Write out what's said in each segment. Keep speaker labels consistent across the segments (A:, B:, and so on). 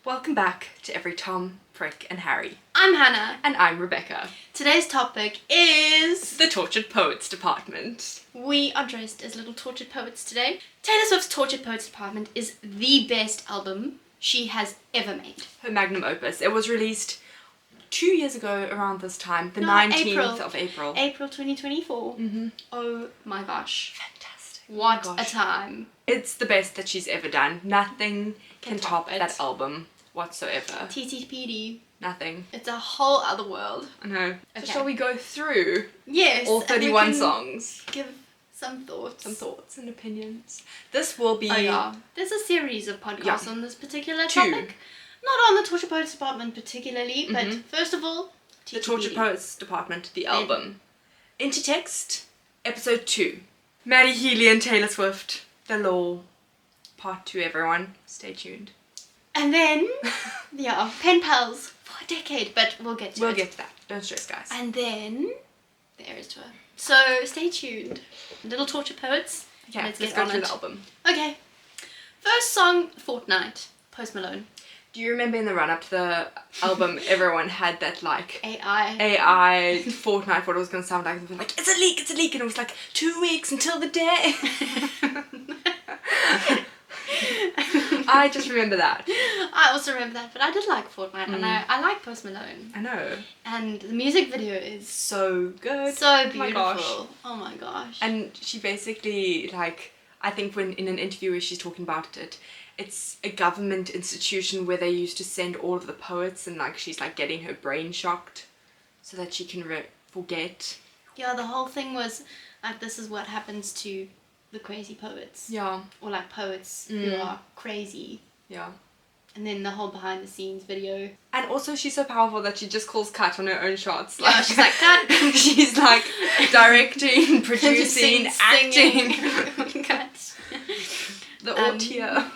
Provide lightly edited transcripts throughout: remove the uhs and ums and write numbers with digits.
A: Welcome back to Every Tom, Prick and Harry.
B: I'm Hannah.
A: And I'm Rebecca.
B: Today's topic is...
A: the Tortured Poets Department.
B: We are dressed as little tortured poets today. Taylor Swift's Tortured Poets Department is the best album she has ever made.
A: Her magnum opus. It was released 2 years ago around this time, the 19th of April.
B: April 2024.
A: Mm-hmm.
B: Oh my gosh.
A: Fantastic.
B: What
A: Oh
B: a time.
A: It's the best that she's ever done. Nothing can top
B: it.
A: that album whatsoever.
B: TTPD.
A: Nothing.
B: It's a whole other world.
A: I know.
B: Okay.
A: So shall we go through
B: Yes.
A: all
B: and
A: 31
B: we can
A: songs?
B: Give some thoughts.
A: Some thoughts and opinions. This will be...
B: Oh yeah. There's a series of podcasts on this particular topic.
A: 2.
B: Not on the Tortured Poets Department particularly, but first of all,
A: The
B: TTPD.
A: Tortured Poets Department, the album. Intertext, episode 2. Maddie Healy and Taylor Swift, The Law, part 2, everyone. Stay tuned.
B: And then, yeah, pen pals for a decade, but we'll get to it.
A: We'll get to that. Don't stress, guys.
B: And then, the Eras Tour. So, stay tuned. Little Tortured Poets.
A: Okay,
B: let's
A: let's
B: get
A: go
B: on
A: through
B: it.
A: the album.
B: Okay. First song, Fortnight, Post Malone.
A: Do you remember in the run-up to the album, everyone had that, like,
B: AI
A: Fortnite, what it was going to sound like. It was like, it's a leak, and it was like, 2 weeks until the day. I just remember that.
B: I also remember that, but I did like Fortnite, and I like Post Malone.
A: I know.
B: And the music video is
A: So good.
B: so
A: Oh my gosh.
B: beautiful. Oh my gosh.
A: And she basically, like, I think when in an interview where she's talking about it, it's a government institution where they used to send all of the poets, and like she's like getting her brain shocked so that she can forget.
B: Yeah, the whole thing was like, this is what happens to the crazy poets.
A: Yeah.
B: Or like poets who are crazy.
A: Yeah.
B: And then the whole behind the scenes video.
A: And also she's so powerful that she just calls cut on her own shots.
B: Yeah, she's like, cut.
A: She's like directing, producing, acting.
B: Cut.
A: The auteur.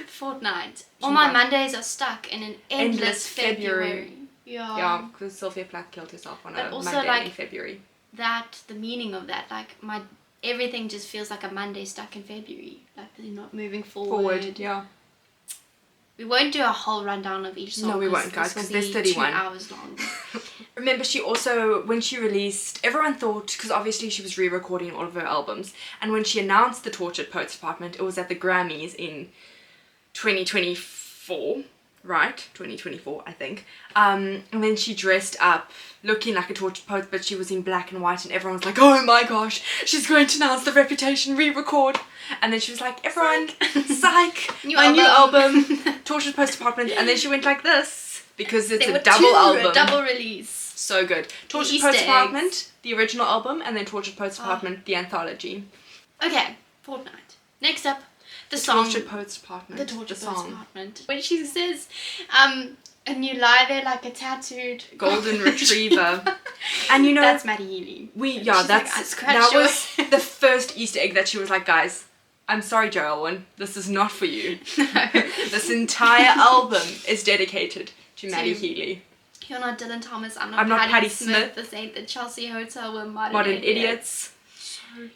B: Fortnight. All my Mondays are stuck in an endless February. Yeah.
A: Yeah, because Sylvia Plath killed herself on
B: But
A: a
B: also,
A: Monday
B: like,
A: in February.
B: The meaning of that, like everything just feels like a Monday stuck in February. Like they're not moving forward.
A: Yeah.
B: We won't do a whole rundown of each song.
A: No, we won't, guys, because there's 31.
B: 2 hours long.
A: Remember, she also, when she released, everyone thought, because obviously she was re-recording all of her albums, and when she announced the Tortured Poets Department, it was at the Grammys in 2024, right? 2024, I think. And then she dressed up looking like a tortured poet, but she was in black and white, and everyone was like, oh my gosh, she's going to announce the Reputation re-record. And then she was like, everyone, psych, my new album, Tortured Poets Department. And then she went like this, because it's a double album.
B: Double release.
A: So good. Tortured Poets Department, the original album, and then Tortured Poets Department, the anthology.
B: Okay, Fortnight. Next up, the song.
A: Tortured Poets Department.
B: The Tortured Poets Department. When she says, and you lie there like a tattooed
A: golden retriever. And you know,
B: that's Maddie Healy.
A: That was the first Easter egg that she was like, guys, I'm sorry, Joe Alwyn, this is not for you.
B: No.
A: This entire album is dedicated to Maddie Healy.
B: You're not Dylan Thomas, I'm not Patty Smith. This ain't the Chelsea Hotel, we're modern idiots.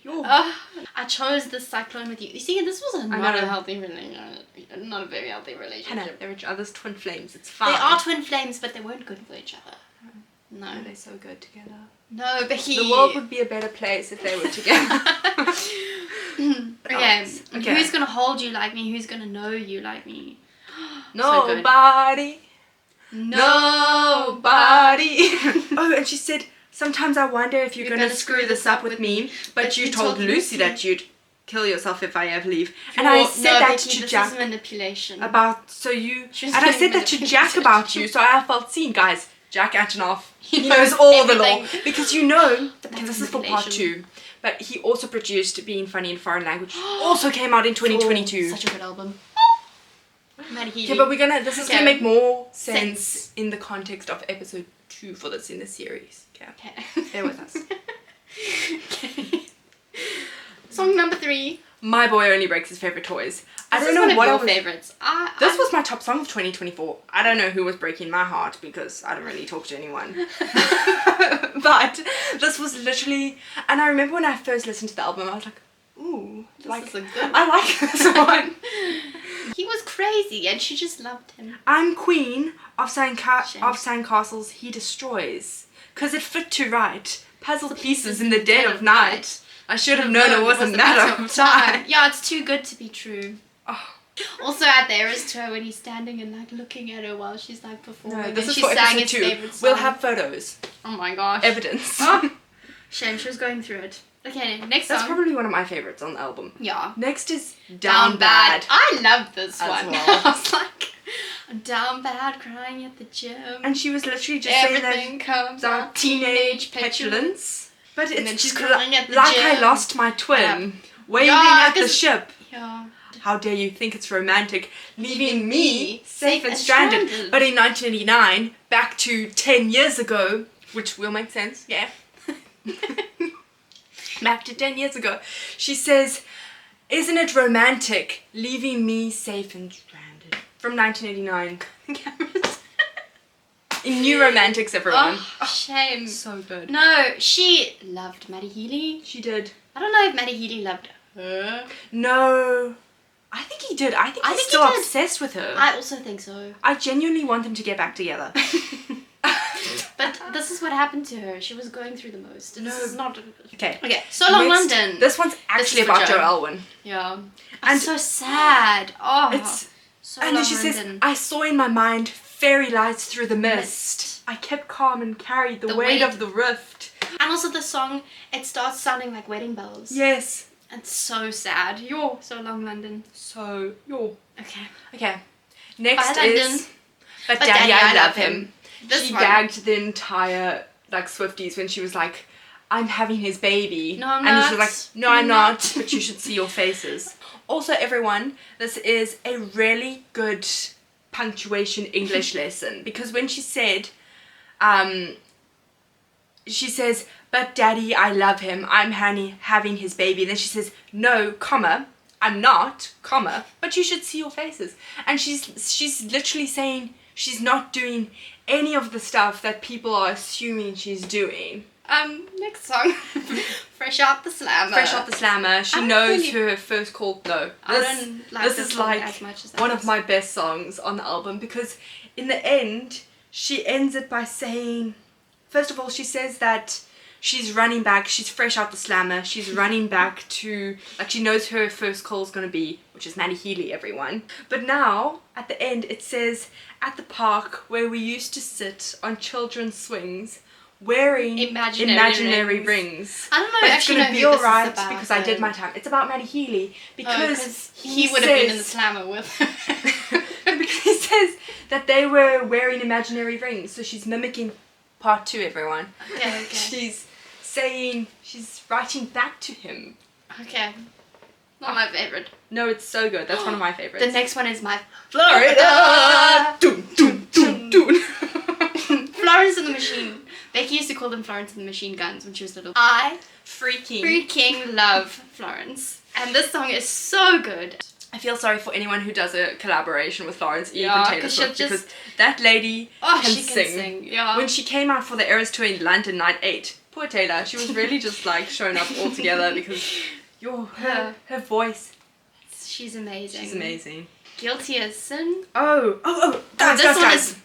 B: I chose this Cyclone with you. You see, this was not a healthy relationship. Not a very healthy relationship.
A: Hannah, they're each other's twin flames. It's fine.
B: They are twin flames, but they weren't good for each other. No.
A: They're so good together.
B: No, but
A: the world would be a better place if they were together.
B: Okay. Who's gonna hold you like me? Who's gonna know you like me?
A: Nobody. Nobody. Oh, and she said, sometimes I wonder if you're gonna screw this up with me, but you told Lucy that you'd kill yourself if I ever leave. And I said that to Jack.
B: This is manipulation.
A: I said that to Jack about you, so I felt seen, guys. Jack Antonoff, he knows all the law. Because you know, this is for part 2, but he also produced Being Funny in Foreign Language. Also came out in 2022.
B: Such a good album.
A: Yeah, but this is gonna make more sense in the context of episode 2 for this in the series. Okay. Bear with us.
B: Okay. Song number 3.
A: My Boy Only Breaks His Favorite Toys.
B: I don't know what your favorites.
A: This was my top song of 2024. I don't know who was breaking my heart because I don't really talk to anyone. But this was literally, and I remember when I first listened to the album, I was like, Ooh,
B: this is a good one.
A: I like this one.
B: He was crazy and she just loved him.
A: I'm queen of sandcastles he destroys. 'Cause it fit to write. Puzzle pieces in the dead of night. I should have known it was a matter of time.
B: Yeah, it's too good to be true.
A: Oh.
B: Also at the Eras tour when he's standing and like looking at her while she's like performing.
A: No, this
B: and
A: is
B: she
A: for
B: sang
A: episode
B: his
A: 2.
B: favorite song.
A: We'll have photos.
B: Oh my gosh.
A: Evidence.
B: Oh, shame she was going through it. Okay, next song.
A: That's probably one of my favorites on the album.
B: Yeah.
A: Next is Down Bad.
B: I love this
A: As
B: one.
A: well.
B: I was like, I'm down bad, crying at the gym.
A: And she was literally just
B: Everything
A: saying
B: comes
A: that
B: out
A: teenage petulance. But
B: And then
A: it's
B: she's
A: just
B: crying at the
A: like
B: gym.
A: I lost my twin. Waving
B: Yeah,
A: at the
B: 'cause-
A: ship.
B: Yeah.
A: How dare you think it's romantic, leaving
B: Leaving
A: me safe and stranded. But in 1989, back to 10 years ago, which will make sense, yeah. Back to 10 years ago, she says, isn't it romantic, leaving me safe and stranded? From 1989. In New Romantics, everyone.
B: Oh, shame.
A: So good.
B: No, she loved Maddie Healy.
A: She did.
B: I don't know if Maddie Healy loved her.
A: No. I think he did. I think he's
B: think he
A: still
B: did.
A: obsessed with her.
B: I also think so.
A: I genuinely want them to get back together.
B: But this is what happened to her. She was going through the most.
A: No.
B: This is not...
A: Okay.
B: Okay, So Long
A: Next,
B: London.
A: This one's actually
B: is for
A: about
B: Joe.
A: Joe Alwyn.
B: Yeah.
A: And
B: It's so sad. Oh.
A: It's
B: So
A: and
B: Long
A: then she says,
B: London.
A: I saw in my mind fairy lights through the mist. I kept calm and carried the weight of the rift.
B: And also the song, it starts sounding like wedding bells.
A: Yes.
B: It's so sad. Yo, So Long London.
A: So, yo.
B: Okay.
A: Okay. Next
B: Bye, London.
A: is But Daddy, I Love Him.
B: This
A: She
B: one.
A: gagged the entire, like, Swifties when she was like, I'm having his baby.
B: No, I'm
A: and
B: not.
A: she was like, no, I'm not. But you should see your faces. Also, everyone, this is a really good punctuation English lesson. Because when she said, she says, but Daddy, I love him. I'm having his baby. Then she says, no, comma, I'm not, comma, but you should see your faces. And she's literally saying she's not doing any of the stuff that people are assuming she's doing.
B: Next song. Fresh Out the Slammer.
A: Fresh Out the Slammer. She
B: I
A: knows
B: really-
A: her first call. No,
B: I don't like
A: this
B: this
A: is
B: song
A: like
B: as much as that
A: one
B: is.
A: of my best songs on the album, because in the end she ends it by saying, first of all, she says that she's running back, she's fresh out the slammer, she's running back to, like, she knows her first call's gonna be, which is Maddie Healy, everyone. But now, at the end, it says, at the park where we used to sit on children's swings, wearing imaginary rings.
B: I don't know,
A: But it's
B: actually
A: gonna
B: know
A: be
B: who this is
A: alright
B: about,
A: because I did
B: though.
A: my time. It's about Maddie Healy because
B: he would have been in the Slammer with her.
A: because he says that they were wearing imaginary rings, so she's mimicking part 2, everyone.
B: Okay.
A: She's saying, she's writing back to him.
B: Okay. Not my favourite.
A: No, it's so good. That's one of my favorites.
B: The next one is my
A: Florida! Dun, dun, dun, dun.
B: Florence and the Machine. Becky used to call them Florence and the Machine Guns when she was little. I freaking love Florence. And this song is so good.
A: I feel sorry for anyone who does a collaboration with Florence Eve
B: Yeah,
A: and Taylor
B: 'cause she'll
A: Swift,
B: just-
A: because that lady
B: She can sing. Yeah.
A: When she came out for the Eras tour in London night 8, poor Taylor, she was really just like showing up all together because her voice.
B: She's amazing.
A: She's amazing.
B: Guilty as Sin.
A: Guys,
B: this one
A: guys.
B: is-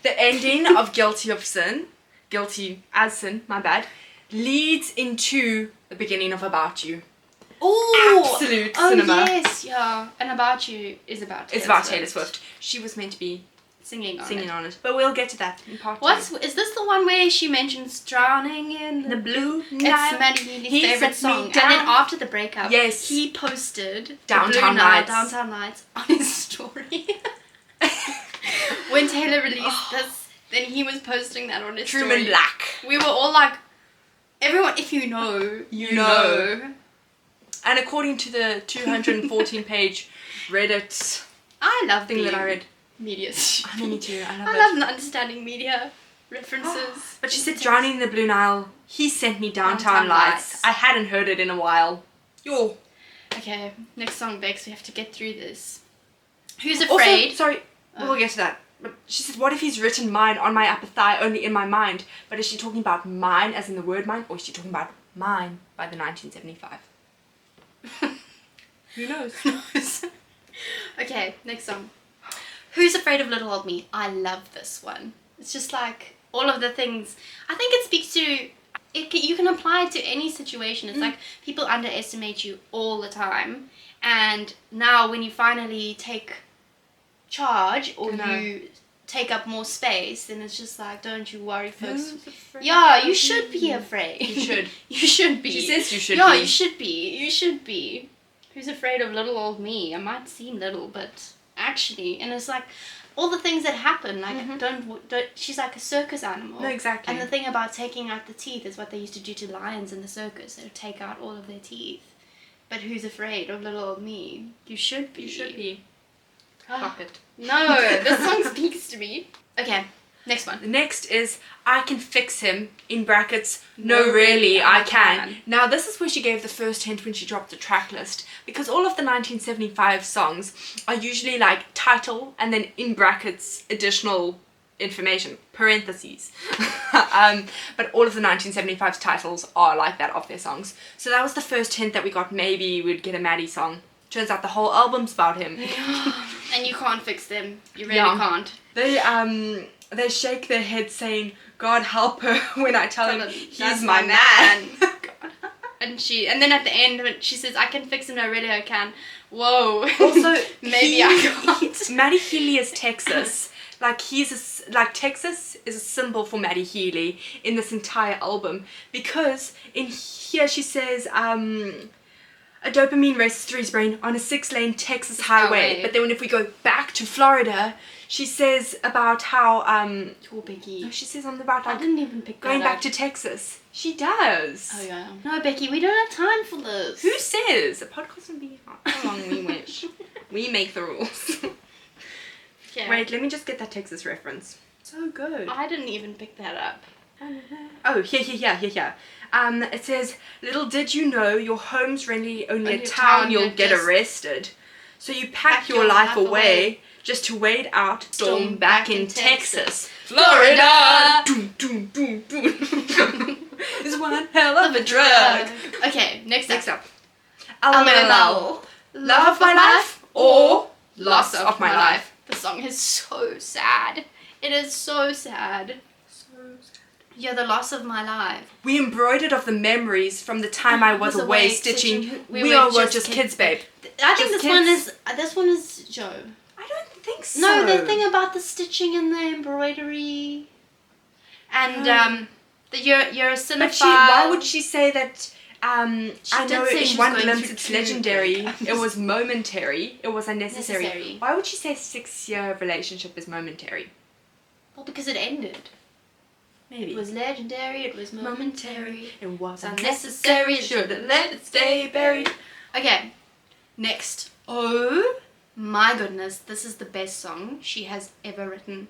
A: The ending of Guilty as Sin, my bad, leads into the beginning of About You.
B: Ooh!
A: Absolute cinema.
B: Yes, yeah. And About You is about Taylor
A: It's about
B: Swift.
A: Taylor Swift. She was meant to be
B: Singing
A: on it. But we'll get to that in part 2.
B: Is this the one where she mentions drowning in
A: The Blue
B: It's
A: Nile?
B: Maddie Healy's
A: He
B: favourite
A: set me
B: song. And
A: down.
B: then after the breakup,
A: Yes.
B: he posted
A: Downtown
B: the Blue Nile,
A: Lights.
B: Downtown Lights on his story. When Taylor released this, then he was posting that on his
A: Truman
B: story.
A: Black.
B: We were all like, everyone, if you know, you know.
A: And according to the 214-page Reddit
B: I love
A: thing that I read,
B: media.
A: me too. I love
B: I
A: it.
B: love not understanding media references.
A: But she said, drowning in the Blue Nile, he sent me Downtown
B: Downtown
A: Lights.
B: Lights.
A: I hadn't heard it in a while. Yo.
B: Okay, next song, Bex. We have to get through this. Who's
A: Also,
B: Afraid?
A: sorry, we'll get to that. But she said, what if he's written mine on my upper thigh, only in my mind? But is she talking about mine as in the word mine, or is she talking about mine by the 1975? Who knows?
B: Okay, next song. Who's Afraid of Little Old Me? I love this one. It's just like all of the things. I think it speaks to... you can apply it to any situation. It's like people underestimate you all the time. And now when you finally take charge or you take up more space, then it's just like, don't you worry, folks. Yeah, you should be afraid. You should. You should be.
A: She says you should be.
B: Yeah, you should be. You should be. Who's afraid of little old me? I might seem little, but actually, and it's like all the things that happen. Like don't. She's like a circus animal.
A: No, exactly.
B: And the thing about taking out the teeth is what they used to do to lions in the circus. They would take out all of their teeth. But who's afraid of little old me? You should be.
A: You should be. Fuck it.
B: No, this song speaks to me. Okay, next one.
A: The next is I Can Fix Him, in brackets, no really, I can. Now this is where she gave the first hint when she dropped the track list, because all of the 1975 songs are usually like title and then in brackets additional information, parentheses. But all of the 1975 titles are like that of their songs. So that was the first hint that we got, maybe we'd get a Maddie song. Turns out the whole album's about him.
B: And you can't fix them. You really can't.
A: They shake their heads saying, God help her, when I tell him he's my man.
B: And then at the end when she says, I can fix him, no really I can. Whoa.
A: Also,
B: maybe I can't.
A: Maddie Healy is Texas. Like Texas is a symbol for Maddie Healy in this entire album, because in here she says, a dopamine races through his brain on a 6-lane Texas highway. But then if we go back to Florida, she says about how
B: poor Becky.
A: No, she says something about like
B: I didn't even pick that
A: going back
B: up.
A: to Texas. She does.
B: Oh yeah. No, Becky, we don't have time for this.
A: Who says? A podcast can be how long we wish. We make the rules.
B: Yeah.
A: Wait, let me just get that Texas reference. So good.
B: I didn't even pick that up.
A: Oh, here. It says, little did you know your home's really only a town you'll get arrested. So you pack your life away just to wait out storm back in Texas. Florida! Doom, doom, doom, doom. Is one hell of a drug.
B: Okay, next up.
A: LMLL. Love of my life or loss of my life.
B: The song is so sad. It is so sad. You're the loss of my life.
A: We embroidered of the memories from the time I was away stitching. We all were just kids, babe.
B: I think this one is Joe.
A: I don't think so.
B: No, the thing about the stitching and the embroidery, and you're a cinephile.
A: But why would she say that? I know
B: say
A: in one glimpse it's legendary. It was momentary. It was unnecessary.
B: Necessary.
A: Why would she say 6-year relationship is momentary?
B: Well, because it ended.
A: Maybe.
B: It was legendary, it was momentary.
A: It was
B: unnecessary, should have let it stay buried. Okay, next. Oh my goodness, this is the best song she has ever written.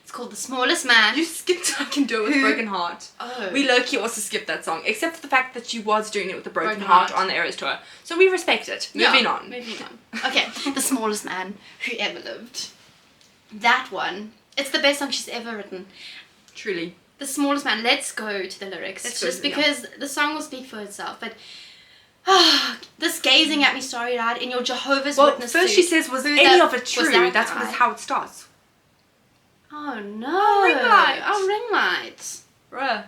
B: It's called The Smallest Man.
A: You skipped I Can Do It With Broken Heart.
B: Oh.
A: We low-key also skipped that song, except for the fact that she was doing it with a broken heart on the Eras tour. So we respect it. Moving on.
B: Okay, The Smallest Man Who Ever Lived. That one, it's the best song she's ever written.
A: Truly.
B: The Smallest Man. Let's go to the lyrics. Because the song will speak for itself. But this gazing at me starry-eyed in your Jehovah's Witness
A: first
B: suit.
A: she says, was any of it true? That's how it starts.
B: Oh no. Ring lights.
A: Bruh.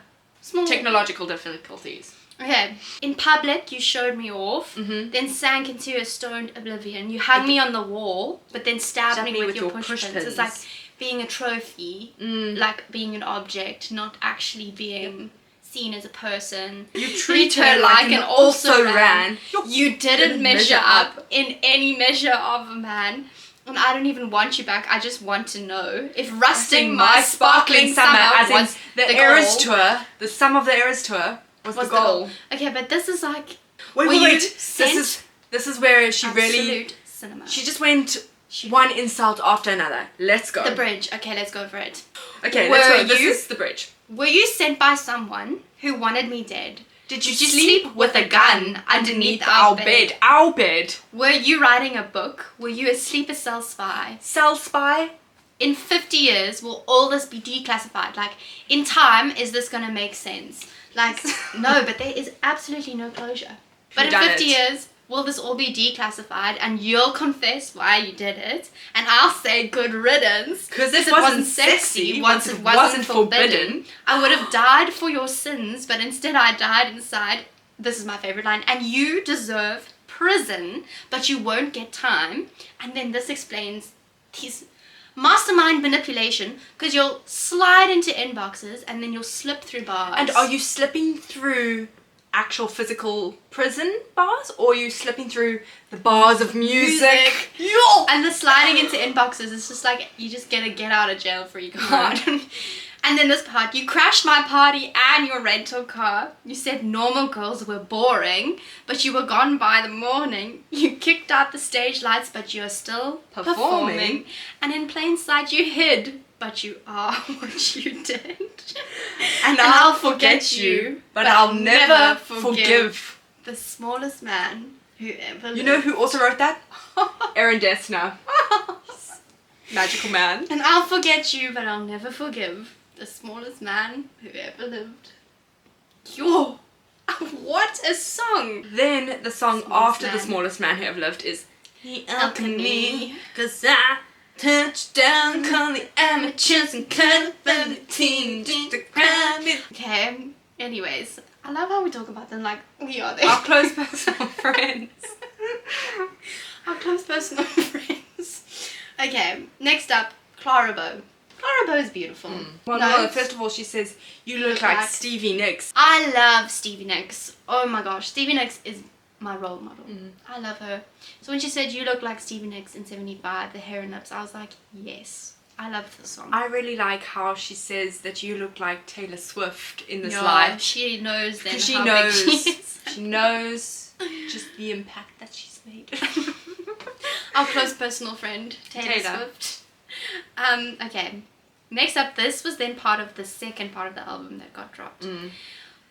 A: Technological difficulties.
B: Okay. In public, you showed me off, then sank into a stoned oblivion. You hung me on the wall, but then stabbed me with your push pins. It's like being a trophy, like being an object, not actually being seen as a person.
A: You treat her like an also ran.
B: You didn't measure up in any measure of a man. And I don't even want you back. I just want to know if rusting my sparkling summer
A: as
B: was
A: the Eras tour, the sum of the Eras tour was the goal.
B: Okay, but this is like
A: wait. This is where she really
B: cinema.
A: She just went one insult after another. Let's go.
B: The bridge. Okay, let's go for it.
A: Okay, let's go. This is the bridge.
B: Were you sent by someone who wanted me dead?
A: Did you sleep with a gun underneath our bed? Our bed.
B: Were you writing a book? Were you a sleeper cell spy?
A: Cell spy?
B: In 50 years, will all this be declassified? Like, in time, is this going to make sense? Like, no, but there is absolutely no closure. But in 50 years, will this all be declassified and you'll confess why you did it and I'll say good riddance
A: because it wasn't sexy once it wasn't forbidden.
B: I would have died for your sins, but instead I died inside. This is my favorite line. And you deserve prison, but you won't get time. And then this explains his mastermind manipulation, because you'll slide into inboxes and then you'll slip through bars.
A: And are you slipping through actual physical prison bars, or are you slipping through the bars of music?
B: Yo! And the sliding into inboxes is just like, you just get a get out of jail free card. And then this part, you crashed my party and your rental car. You said normal girls were boring, but you were gone by the morning. You kicked out the stage lights, but you're still performing. And in plain sight you hid, but you are what you did. And I'll forget you, but I'll never forgive the smallest man who ever lived.
A: You know who also wrote that? Aaron Dessner. Magical man.
B: And I'll forget you, but I'll never forgive the smallest man who ever lived. Yo! What a song!
A: Then the song after The Smallest Man Who Ever Lived is
B: He alchemy,
A: 'cause I touched down, call the amateurs and cut from the team just to cram it.
B: Okay, anyways, I love how we talk about them like we are there.
A: Our close personal friends.
B: Our close personal friends. Okay, next up, Clara Bow. Clara Bow is beautiful.
A: Well, no, first of all, she says, you look like Stevie Nicks.
B: I love Stevie Nicks. Oh my gosh, Stevie Nicks is my role model. I love her. So when she said, you look like Stevie Nicks in 75, the hair and lips, I was like, yes. I love the song.
A: I really like how she says that you look like Taylor Swift in this life.
B: She knows then
A: she
B: how
A: knows,
B: big she is.
A: She knows just the impact that she's made.
B: Our close personal friend, Taylor Swift. Okay. Next up, this was then part of the second part of the album that got dropped.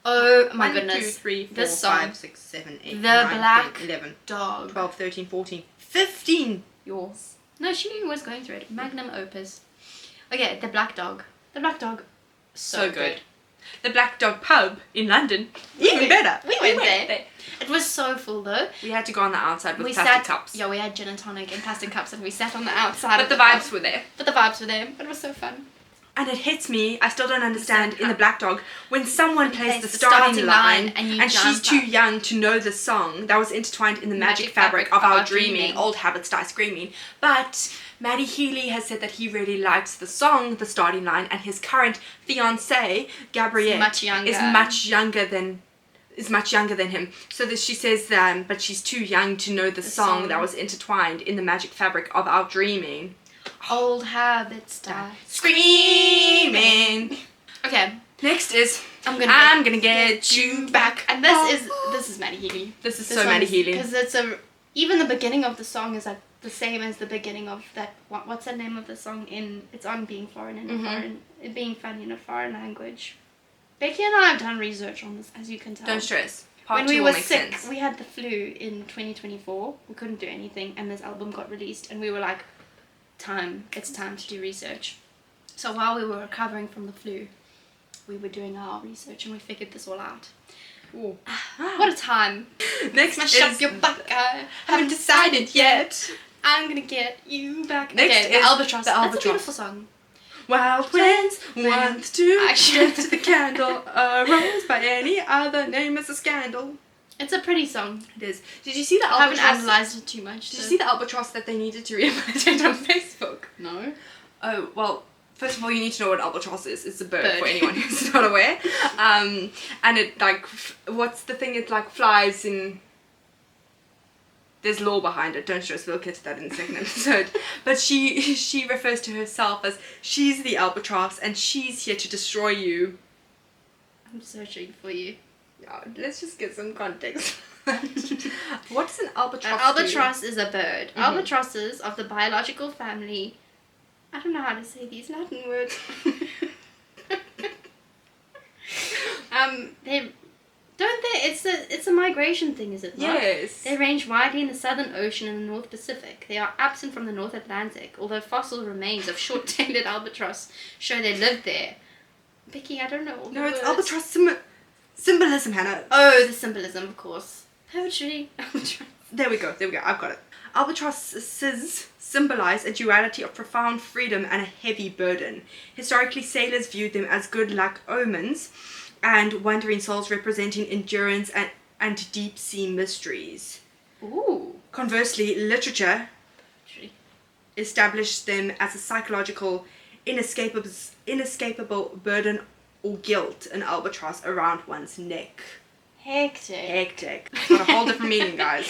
B: Oh my goodness. 1, 2, 3, 4,
A: this song, 5, 6, 7, 8,
B: the
A: 9,
B: Black
A: 10, 11,
B: Dog.
A: 12, 13, 14, 15. Yours.
B: No, she was going through it. Magnum opus. Okay, the Black Dog. The Black Dog, so good.
A: The Black Dog pub in London, even better.
B: We went there. It was so full though.
A: We had to go on the outside with plastic cups.
B: Yeah, we had gin and tonic in plastic cups and we sat on the outside.
A: But the vibes were there.
B: But the vibes were there. It was so fun.
A: And it hits me, I still don't understand, in the Black Dog, when someone plays the starting line and she's too young to know the song that was intertwined in the magic fabric of our dreaming, old habits die screaming. But Maddie Healy has said that he really likes the song, The Starting Line, and his current fiancée, Gabrielle, is much younger than him. So that she says but she's too young to know the song that was intertwined in the magic fabric of our dreaming.
B: Old habits die
A: screaming.
B: Okay,
A: next is
B: I'm gonna get you back. And this is Maddie Healy.
A: This is so Maddie Healy.
B: Because it's even the beginning of the song is like the same as the beginning of that. What's the name of the song? It's on being foreign in a foreign, being funny in a foreign language. Becky and I have done research on this, as you can tell.
A: Don't stress.
B: When we were sick, we had the flu in 2024. We couldn't do anything, and this album got released, and we were like, it's time to do research. So while we were recovering from the flu, we were doing our research and we figured this all out. Ooh. What a time.
A: Next
B: Smash up your back, I haven't decided yet. I'm gonna get you back.
A: Next
B: is the Albatross. That's a beautiful song.
A: Wild winds want to shift to the candle. A rose by any other name is a scandal.
B: It's a pretty song.
A: It is. Did you see the albatross?
B: I haven't analysed it too much.
A: Did you see the albatross that they needed to rehabilitate on Facebook?
B: No.
A: Oh, well, first of all, you need to know what albatross is. It's a bird. For anyone who's not aware. And it, like, what's the thing? It, like, flies in... There's lore behind it. Don't stress. We'll get to that in the second episode. But she refers to herself as she's the albatross and she's here to destroy you.
B: I'm searching for you.
A: Let's just get some context. What does an albatross
B: An albatross is a bird. Albatrosses of the biological family... I don't know how to say these Latin words. It's a migration thing, is it not?
A: Yes.
B: They range widely in the Southern Ocean and the North Pacific. They are absent from the North Atlantic, although fossil remains of short-tailed albatross show they lived there. Becky, I don't know all the words.
A: It's albatross symbolism, Hannah.
B: Oh, the symbolism, of course. Poetry. Albatross.
A: There we go. I've got it. Albatrosses symbolize a duality of profound freedom and a heavy burden. Historically, sailors viewed them as good luck omens and wandering souls representing endurance and deep sea mysteries.
B: Ooh.
A: Conversely, literature established them as a psychological, inescapable burden or guilt, an albatross around one's neck. Hectic. It's got a whole different meaning, guys.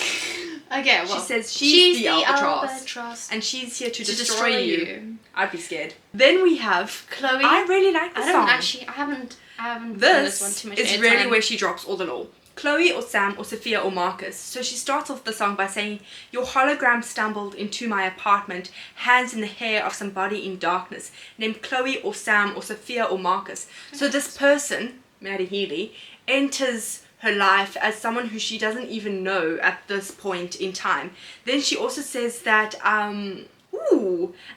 B: Okay, well.
A: She says she's the albatross. And she's here to destroy you. I'd be scared. Then we have
B: Chloe.
A: I really like this song.
B: I haven't done this one too much.
A: This is really where she drops all the law. Chloe or Sam or Sophia or Marcus. So she starts off the song by saying, your hologram stumbled into my apartment, hands in the hair of somebody in darkness, named Chloe or Sam or Sophia or Marcus. So this person, Maddie Healy, enters her life as someone who she doesn't even know at this point in time. Then she also says that,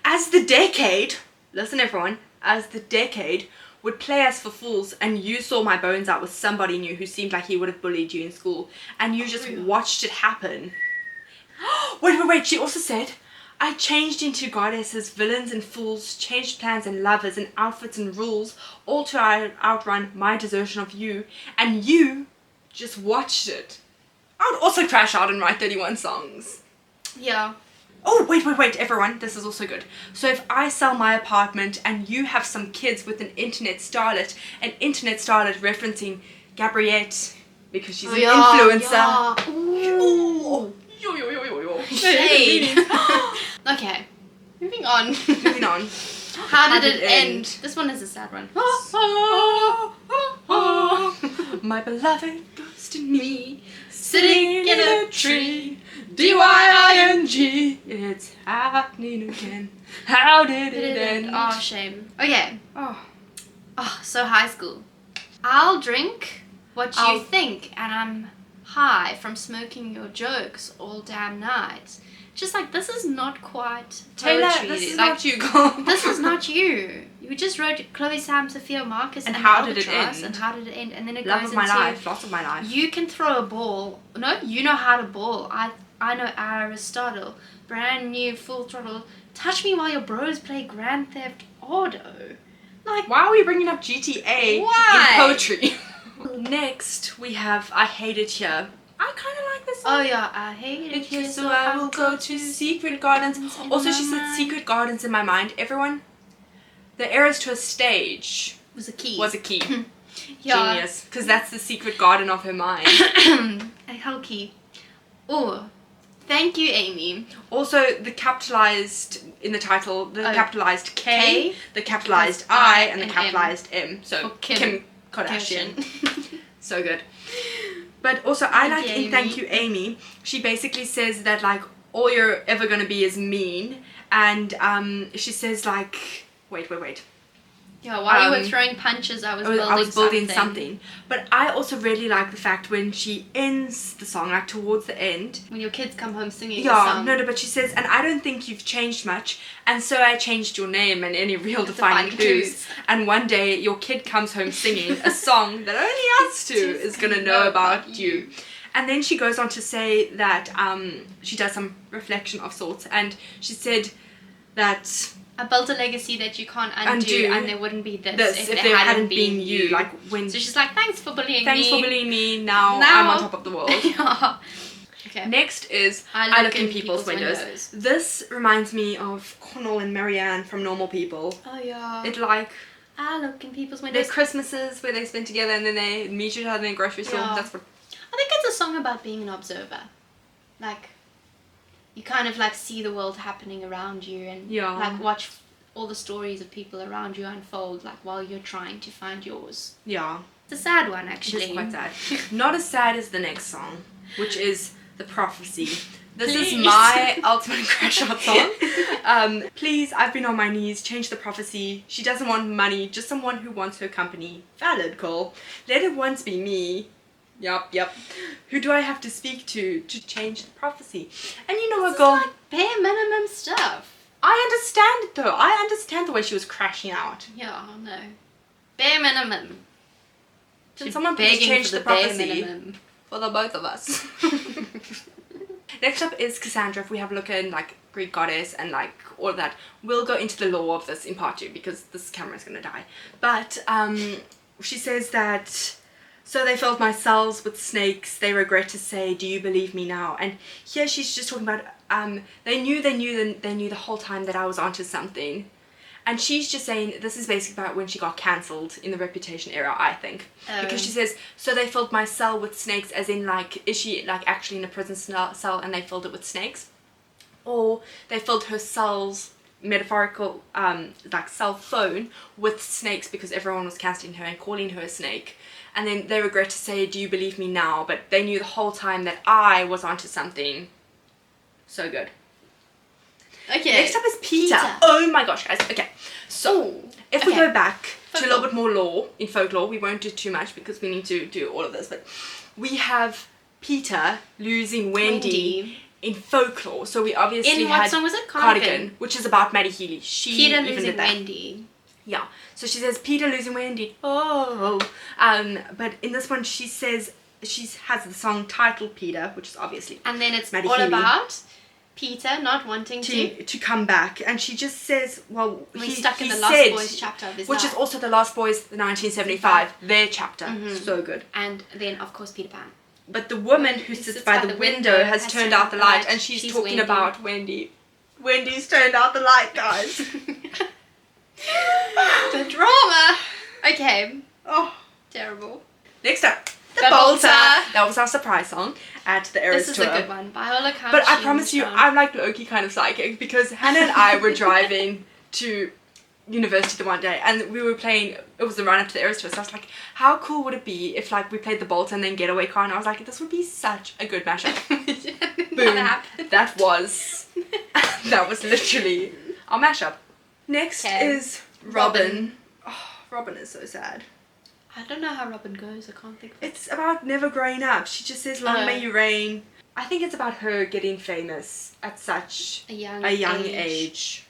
A: as the decade, listen everyone, as the decade would play us for fools and you saw my bones out with somebody new who seemed like he would have bullied you in school and you just watched it happen. Wait, she also said, I changed into goddesses, villains and fools, changed plans and lovers and outfits and rules, all to outrun my desertion of you, and you just watched it. I would also crash out and write 31 songs.
B: Yeah.
A: Oh, wait, everyone, this is also good. So if I sell my apartment and you have some kids with an internet starlet referencing Gabriette because she's an influencer.
B: Yeah. Ooh.
A: Yo.
B: Shade. Okay, moving on. How did it end? This one is a sad one.
A: My beloved ghost in me,
B: sitting in a tree.
A: D-Y-I-N-G. It's happening again. How did it end?
B: Oh, shame. Okay. Oh, so high school. I'll drink what you think, and I'm high from smoking your jokes all damn night. Just like, this is not quite
A: Taylor,
B: poetry.
A: this is not you, girl.
B: This is not you. You just wrote Chloe, Sam, Sophia, Marcus,
A: and how did it end?
B: And how did it end? And then it
A: Love
B: goes
A: of my
B: into
A: life, lots of my life.
B: You can throw a ball. No, you know how to ball. I know Aristotle. Brand new, full throttle. Touch me while your bros play Grand Theft Auto. Like,
A: why are we bringing up GTA in poetry? Next, we have I Hate It Here. I kind of like this song.
B: Oh yeah, I hate it here,
A: so I will go to secret gardens. Also, she said secret gardens in my mind. Everyone, the arrows to a stage
B: was a key.
A: Yeah. Genius, because that's the secret garden of her mind.
B: A hell key. Oh, thank you, Amy.
A: Also, the capitalized in the title, the capitalized K, the capitalized I, and the capitalized M. So Kim Kardashian. So good. But also, I like in Thank You, Amy, she basically says that, like, all you're ever going to be is mean. And she says, like, wait.
B: Yeah, while you were throwing punches, I was building something.
A: But I also really like the fact when she ends the song, like towards the end.
B: When your kids come home singing the song.
A: No, but she says, and I don't think you've changed much, and so I changed your name and any real defining clues. And one day your kid comes home singing a song that only us two is going to know about you. And then she goes on to say that she does some reflection of sorts, and she said that
B: I built a legacy that you can't undo, and there wouldn't be this
A: if there hadn't been you. Like when.
B: So she's like, thanks for bullying me.
A: Thanks for bullying me. Now I'm on top of the world.
B: Yeah. Okay.
A: Next is I look in people's windows. This reminds me of Connell and Marianne from Normal People.
B: Oh yeah.
A: It like.
B: I look in people's windows.
A: There's Christmases where they spend together and then they meet each other in a grocery store.
B: Yeah.
A: That's what.
B: I think it's a song about being an observer. Like. You kind of like see the world happening around you and like watch all the stories of people around you unfold like while you're trying to find yours.
A: Yeah.
B: It's a sad one actually.
A: It's quite sad. Not as sad as the next song, which is The Prophecy. This is my ultimate crash out song. Please, I've been on my knees, change the prophecy. She doesn't want money, just someone who wants her company. Valid call. Let it once be me. Yup. Who do I have to speak to change the prophecy? And you know what, girl?
B: This is like bare minimum stuff.
A: I understand it though. I understand the way she was crashing out.
B: Yeah, no. Bare minimum.
A: Can someone please change the prophecy for the both of us? Next up is Cassandra. If we have a look in like Greek goddess and like all of that, we'll go into the lore of this in part 2 because this camera is going to die. But she says that, so they filled my cells with snakes. They regret to say, do you believe me now? And here she's just talking about they knew the whole time that I was onto something. And she's just saying this is basically about when she got cancelled in the Reputation era, I think. Because she says, so they filled my cell with snakes, as in like, is she like actually in a prison cell and they filled it with snakes? Or they filled her cell's metaphorical like cell phone with snakes because everyone was casting her and calling her a snake. And then they regret to say, do you believe me now? But they knew the whole time that I was onto something. So good.
B: Okay.
A: Next up is Peter. Oh my gosh, guys. Okay. So, if we go back to a little bit more lore in folklore, we won't do too much because we need to do all of this, but we have Peter losing Wendy in folklore. So we obviously
B: in what
A: had
B: song was it? Cardigan,
A: which is about Maddie Healy.
B: Peter losing Wendy.
A: Yeah. So she says Peter losing Wendy. Oh. But in this one she says she has the song titled Peter, which is obviously
B: and then it's
A: Maddie
B: all
A: Healy.
B: About Peter not wanting
A: to come back, and she just says, well,
B: he's stuck in the Lost Boys chapter of his
A: which
B: life.
A: Is also the Lost Boys, the 1975, their chapter. So good.
B: And then of course Peter Pan.
A: But the woman who sits by the window has turned out the light, and she's talking Wendy. About Wendy. Wendy's turned out the light, guys.
B: The drama. Okay.
A: Oh,
B: terrible.
A: Next up, the Bolter. That was our surprise song at the Eras
B: This is
A: tour.
B: a good one. By all accounts,
A: but I promise you, I'm like low-key kind of psychic because Hannah and I were driving to university the one day and we were playing, it was the run up to the Eras tour, so I was like, how cool would it be if like we played the Bolter and then Getaway Car, and I was like, this would be such a good mashup. Boom. That was literally our mashup. Next is Robin. Oh, Robin is so sad.
B: I don't know how Robin goes. I can't think of it.
A: It's about never growing up. She just says, long may you reign. I think it's about her getting famous at such
B: a young
A: age.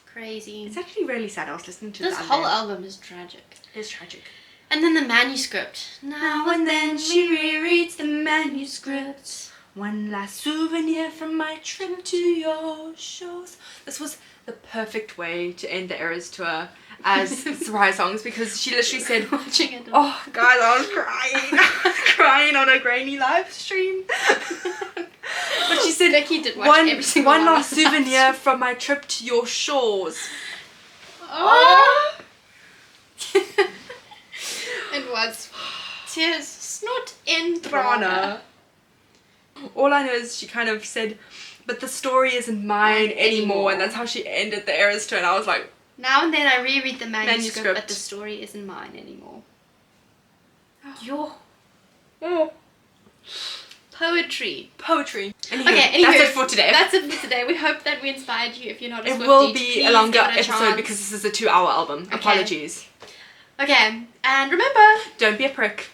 B: Crazy.
A: It's actually really sad. I was listening to
B: this whole album is tragic.
A: It is tragic.
B: And then the manuscript. Now and then she rereads the manuscript.
A: One last souvenir from my trip to your shores. This was the perfect way to end the Eras tour as surprise songs, because she literally said,
B: watching it.
A: Oh, guys, I was crying. I was crying on a grainy live stream. But she said,
B: Becky did watch every single
A: one last souvenir from my trip to your shores.
B: Oh. It was tears, snot, and drama.
A: All I know is she kind of said, but the story isn't mine anymore, and that's how she ended the Eras tour, and I was like,
B: now and then I reread the manuscript, but the story isn't mine anymore.
A: Oh.
B: Poetry.
A: Anywho,
B: okay,
A: that's it for today.
B: That's it for today. We hope that we inspired you. If you're not a Swiftie,
A: it will be a longer episode because this is a 2-hour album. Okay. Apologies.
B: Okay, and remember,
A: don't be a prick.